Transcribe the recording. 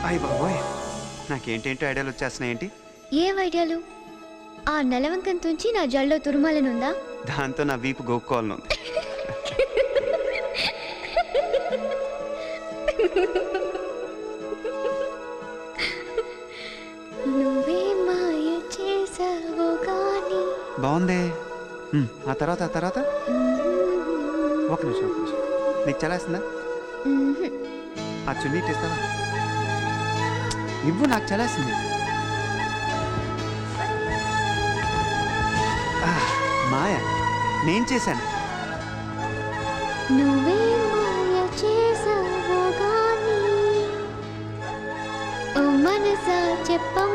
అయ్య బాబోయ్, నాకేంటేంటో ఐడియాలు వచ్చేస్తున్నాయి. ఏంటి ఏం ఐడియాలు? ఆ నెలవంకం తుంచి నా జల్లో తురుమాలనుందా? దాంతో నా వీపు గోక్కోవాలను. నువ్వే మాయ చేసావో గాని. బాగుంది. ఆ తర్వాత ఒక నిమిషం. నీకు చలేస్తుందా? ఆ చున్నీ ఇస్తావా? ఇవ్వు, నాకు చలేస్తుంది. మాయ నేను చేశాను. నువ్వే మాయ చేసావో గాని, ఓ మనసా చెప్పా